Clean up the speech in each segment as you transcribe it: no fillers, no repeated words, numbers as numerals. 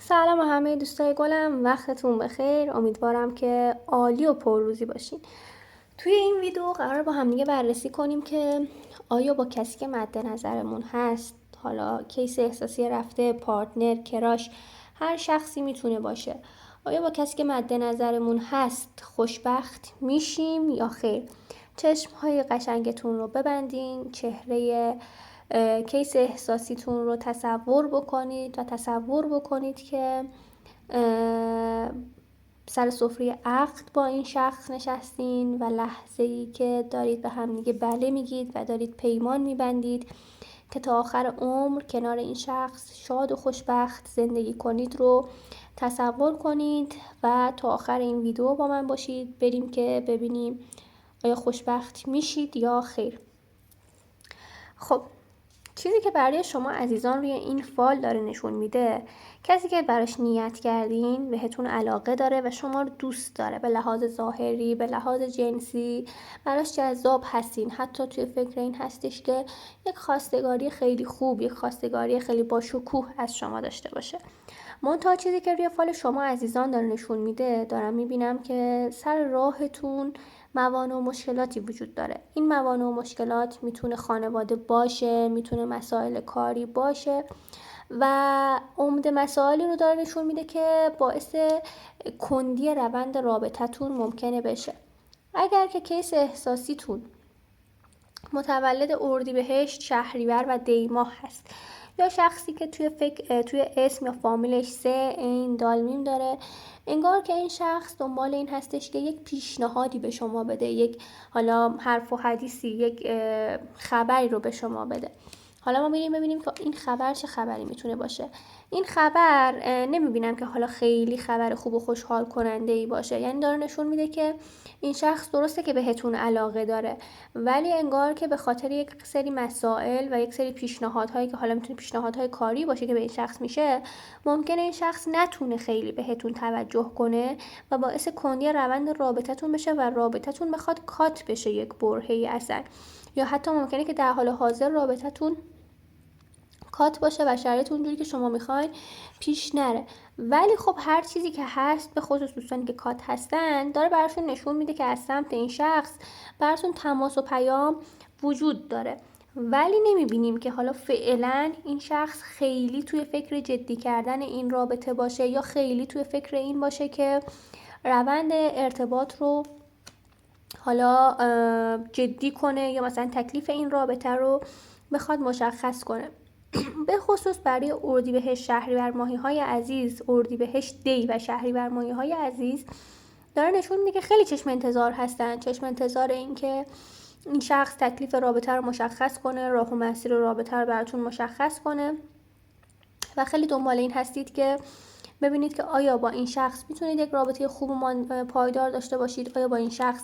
سلام همه دوستای گلم، وقتتون بخیر. امیدوارم که عالی و پرروزی باشین. توی این ویدیو قرار با هم دیگه بررسی کنیم که آیا با کسی که مد نظرمون هست، حالا کیس احساسی رفته، پارتنر، کراش، هر شخصی میتونه باشه، آیا با کسی که مد نظرمون هست خوشبخت میشیم یا خیر؟ چشم‌های قشنگتون رو ببندین، چهره کیس احساسیتون رو تصور بکنید و تصور بکنید که سر سفره عقد با این شخص نشستین و لحظه‌ای که دارید به هم دیگه بله میگید و دارید پیمان میبندید که تا آخر عمر کنار این شخص شاد و خوشبخت زندگی کنید رو تصور کنید و تا آخر این ویدیو با من باشید. بریم که ببینیم آیا خوشبخت میشید یا خیر. خب، چیزی که برای شما عزیزان روی این فال داره نشون میده، کسی که براش نیت کردین بهتون علاقه داره و شما رو دوست داره، به لحاظ ظاهری، به لحاظ جنسی براش جذاب هستین. حتی توی فکر این هستش که یک خواستگاری خیلی خوب، یک خواستگاری خیلی باشکوه از شما داشته باشه. منتها چیزی که روی فال شما عزیزان داره نشون میده، دارم میبینم که سر راهتون موانع و مشکلاتی وجود داره. این موانع و مشکلات میتونه خانواده باشه، میتونه مسائل کاری باشه و عمده مسائلی رو داره نشون میده که باعث کندی روند رابطتون ممکنه بشه. اگر که کیس احساسیتون متولد اردیبهشت، شهریور و دیماه هست، یا شخصی که توی اسم یا فامیلش سه عین دال میم داره، انگار که این شخص دنبال این هستش که یک پیشنهادی به شما بده، یک حالا حرف و حدیثی، یک خبری رو به شما بده. حالا ما میریم ببینیم که این خبر چه خبری میتونه باشه. این خبر نمیبینم که حالا خیلی خبر خوب و خوشحال کننده ای باشه. یعنی داره نشون میده که این شخص درسته که بهتون علاقه داره، ولی انگار که به خاطر یک سری مسائل و یک سری پیشنهادهایی که حالا میتونه پیشنهادهای کاری باشه که به این شخص میشه، ممکنه این شخص نتونه خیلی بهتون توجه کنه و باعث کندی روند رابطتون بشه و رابطتون بخواد کات بشه، یک برهه‌ای اصلا. یا حتی ممکنه که در حال حاضر رابطتون کات باشه و شرایط اونجوری که شما میخواین پیش نره. ولی خب هر چیزی که هست، به خصوص دوستانی که کات هستن، داره براشون نشون میده که از سمت این شخص براتون تماس و پیام وجود داره، ولی نمیبینیم که حالا فعلا این شخص خیلی توی فکر جدی کردن این رابطه باشه یا خیلی توی فکر این باشه که روند ارتباط رو حالا جدی کنه یا مثلا تکلیف این رابطه رو بخواد مشخص کنه. به خصوص برای اردیبهشت، شهریور ماهی‌های عزیز، اردیبهشت دی و شهریور ماهی‌های عزیز داره نشون میده که خیلی چشم انتظار هستن، چشم انتظار این که این شخص تکلیف رابطه رو مشخص کنه، راه و مسیر رابطه رو براتون مشخص کنه و خیلی دنبال این هستید که ببینید که آیا با این شخص میتونید یک رابطه خوب و پایدار داشته باشید، آیا با این شخص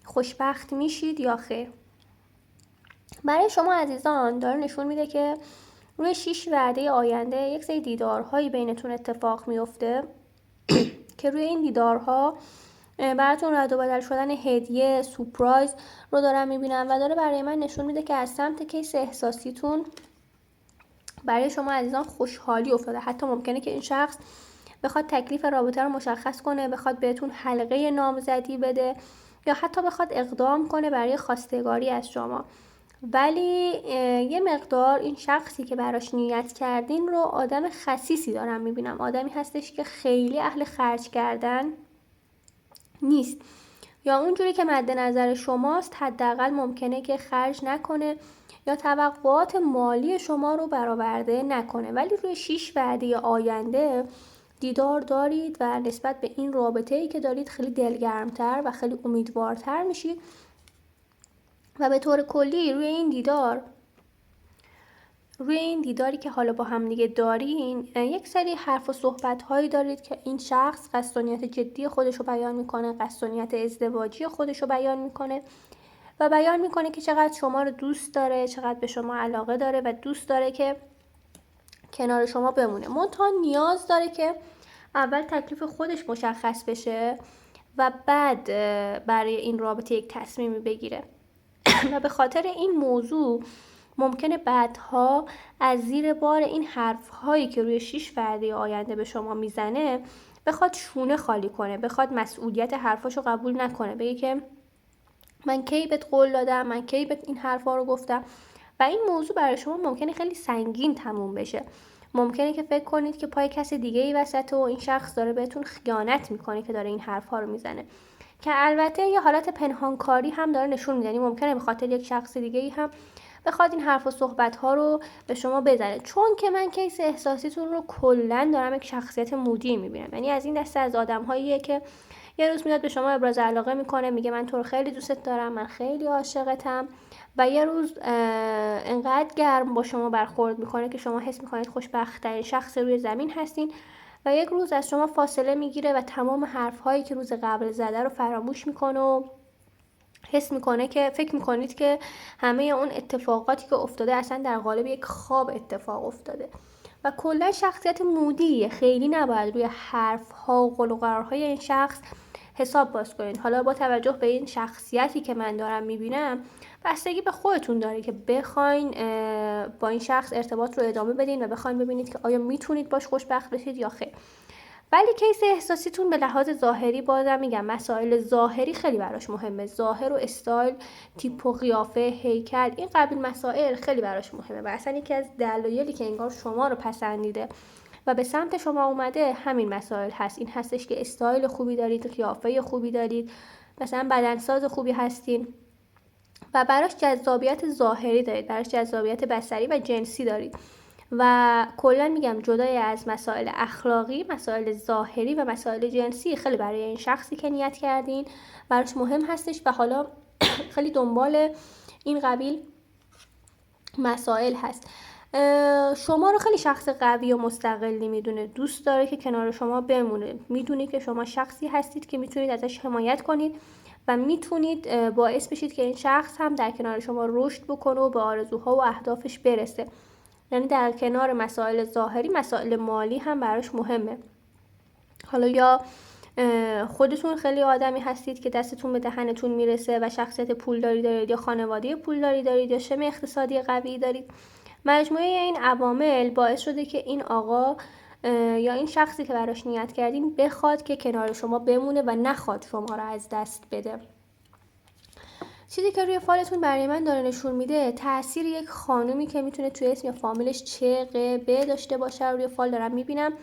خوشبخت میشید یا خیر. برای شما عزیزان داره نشون میده که روی 6 وعده آینده یک سری دیدارهایی بینتون اتفاق میفته که روی این دیدارها براتون رد و بدل شدن هدیه، سورپرایز رو دارم میبینم و داره برای من نشون میده که از سمت کیس احساسیتون برای شما عزیزان خوشحالی افتاده. حتی ممکنه که این شخص بخواد تکلیف رابطه رو مشخص کنه، بخواد بهتون حلقه نامزدی بده یا حتی بخواد اقدام کنه برای خواستگاری از شما. ولی یه مقدار این شخصی که براش نیت کردین رو آدم خسیسی دارم میبینم، آدمی هستش که خیلی اهل خرج کردن نیست، یا اونجوری که مد نظر شماست حداقل ممکنه که خرج نکنه یا توقعات مالی شما رو برآورده نکنه. ولی روی 6 وعده آینده دیدار دارید و نسبت به این رابطه‌ای که دارید خیلی دلگرمتر و خیلی امیدوارتر میشید و به طور کلی روی این دیداری که حالا با هم دیگه دارین یک سری حرف و صحبت هایی دارید که این شخص قصد و نیت جدی خودش رو بیان میکنه، قصد و نیت ازدواجی خودش رو بیان میکنه و بیان میکنه که چقدر شما رو دوست داره، چقدر به شما علاقه داره و دوست داره که کنار شما بمونه. منتها نیاز داره که اول تکلیف خودش مشخص بشه و بعد برای این رابطه یک تصمیمی بگیره و به خاطر این موضوع ممکنه بعدها از زیر بار این حرف‌هایی که روی 6 وعده آینده به شما میزنه بخواد شونه خالی کنه، بخواد مسئولیت حرفاشو قبول نکنه، بگه که من کی بهت قول دادم، من کی بهت این حرفا رو گفتم. و این موضوع برای شما ممکنه خیلی سنگین تموم بشه. ممکنه که فکر کنید که پای کس دیگه ای وسطه و این شخص داره بهتون خیانت میکنه که داره این حرفا رو میزنه، که البته یه حالت پنهانکاری هم داره نشون میده. ممکنه به خاطر یک شخص دیگه ای هم بخواد این حرف و صحبت ها رو به شما بزنه. چون که من کیس احساسیتون رو کلا دارم یک شخصیت مودی میبینم، یعنی از این دسته از آدم‌هاییه که یه روز میاد به شما ابراز علاقه میکنه، میگه من تو رو خیلی دوست دارم، من خیلی عاشقتم، و یه روز انقدر گرم با شما برخورد میکنه که شما حس میکنید خوشبخت‌ترین شخص روی زمین هستین، و یک روز از شما فاصله میگیره و تمام حرف‌هایی که روز قبل زده رو فراموش میکنه و حس میکنه که فکر میکنید که همه اون اتفاقاتی که افتاده اصلا در قالب یک خواب اتفاق افتاده. و کلا شخصیت مودیه، خیلی نباید روی حرف‌ها و قول و قرارهای این شخص حساب باز کنید. حالا با توجه به این شخصیتی که من دارم میبینم، بستگی به خودتون داره که بخواین با این شخص ارتباط رو ادامه بدین و بخواین ببینید که آیا میتونید باش خوشبخت بشید یا خیر. ولی کیس احساسیتون به لحاظ ظاهری، بازم میگم مسائل ظاهری خیلی براش مهمه، ظاهر و استایل، تیپ و قیافه، هیکل، این قبیل مسائل خیلی براش مهمه و اصلا یکی از دلایلی که انگار شما رو پسندیده و به سمت شما اومده همین مسائل هست. این هستش که استایل خوبی دارید، قیافه خوبی دارید، مثلا بدنساز خوبی هستین و براش جذابیت ظاهری دارید، براش جذابیت بصری و جنسی دارید. و کلا میگم جدای از مسائل اخلاقی، مسائل ظاهری و مسائل جنسی خیلی برای این شخصی که نیت کردین براش مهم هستش و حالا خیلی دنبال این قبیل مسائل هست. شما رو خیلی شخص قوی و مستقلی میدونه، دوست داره که کنار شما بمونه، میدونی که شما شخصی هستید که میتونید ازش حمایت کنید و میتونید باعث بشید که این شخص هم در کنار شما رشد بکنه و به آرزوها و اهدافش برسه. یعنی در کنار مسائل ظاهری، مسائل مالی هم براش مهمه. حالا یا خودتون خیلی آدمی هستید که دستتون به دهنتون میرسه و شخصیت پولداری دارید، یا خانواده پولداری دارید، یا شم اقتصادی قوی دارید. مجموعه این عوامل باعث شده که این آقا یا این شخصی که براش نیت کردین بخواد که کنار شما بمونه و نخواد شما رو از دست بده. چیزی که روی فالتون برای من داره نشون میده تأثیر یک خانومی که میتونه توی اسم یا فامیلش چ ق ب داشته باشه روی فال دارم میبینم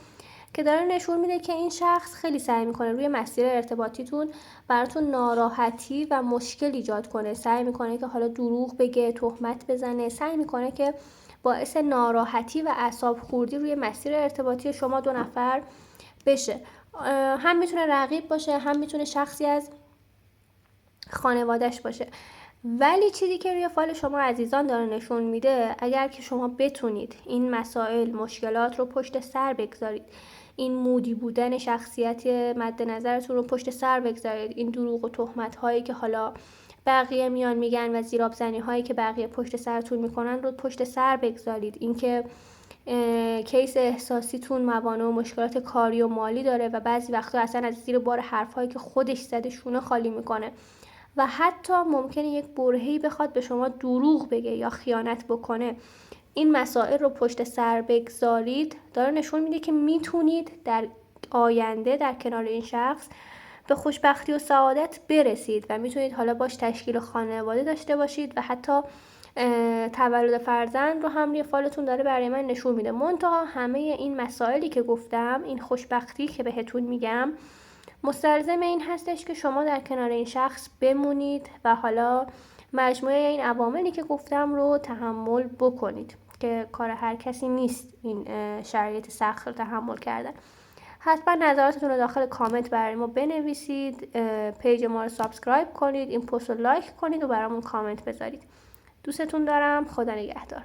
که داره نشون میده که این شخص خیلی سعی میکنه روی مسیر ارتباطیتون براتون ناراحتی و مشکل ایجاد کنه. سعی میکنه که حالا دروغ بگه، تهمت بزنه، سعی میکنه که باعث ناراحتی و اعصاب خوردی روی مسیر ارتباطی شما دو نفر بشه. هم میتونه رقیب باشه، هم میتونه شخصی از خانوادهش باشه. ولی چیزی که روی فال شما عزیزان داره نشون میده، اگر که شما بتونید این مسائل، مشکلات رو پشت سر بگذارید، این مودی بودن شخصیت مد نظرتون رو پشت سر بگذارید، این دروغ و تهمت هایی که حالا بقیه میان میگن و زیراب زنی هایی که بقیه پشت سرتون میکنن رو پشت سر بگذارید، اینکه کیس احساسیتون موانع و مشکلات کاری و مالی داره و بعضی وقتا اصلا از زیر بار حرفایی که خودش زده شونه خالی میکنه و حتی ممکنه یک برهه‌ای بخواد به شما دروغ بگه یا خیانت بکنه، این مسائل رو پشت سر بگذارید، داره نشون میده که میتونید در آینده در کنار این شخص به خوشبختی و سعادت برسید و میتونید حالا باش تشکیل خانواده داشته باشید و حتی تولد فرزند رو هم روی فالتون داره برای من نشون میده. منتها همه این مسائلی که گفتم، این خوشبختی که بهتون میگم، مستلزم این هستش که شما در کنار این شخص بمونید و حالا مجموعه این عواملی که گفتم رو تحمل بکنید که کار هر کسی نیست این شرایط سخت رو تحمل کردن. حتما نظراتتون رو داخل کامنت برای ما بنویسید، پیج ما رو سابسکرایب کنید، این پست رو لایک کنید و برامون کامنت بذارید. دوستتون دارم. خدا نگهدار.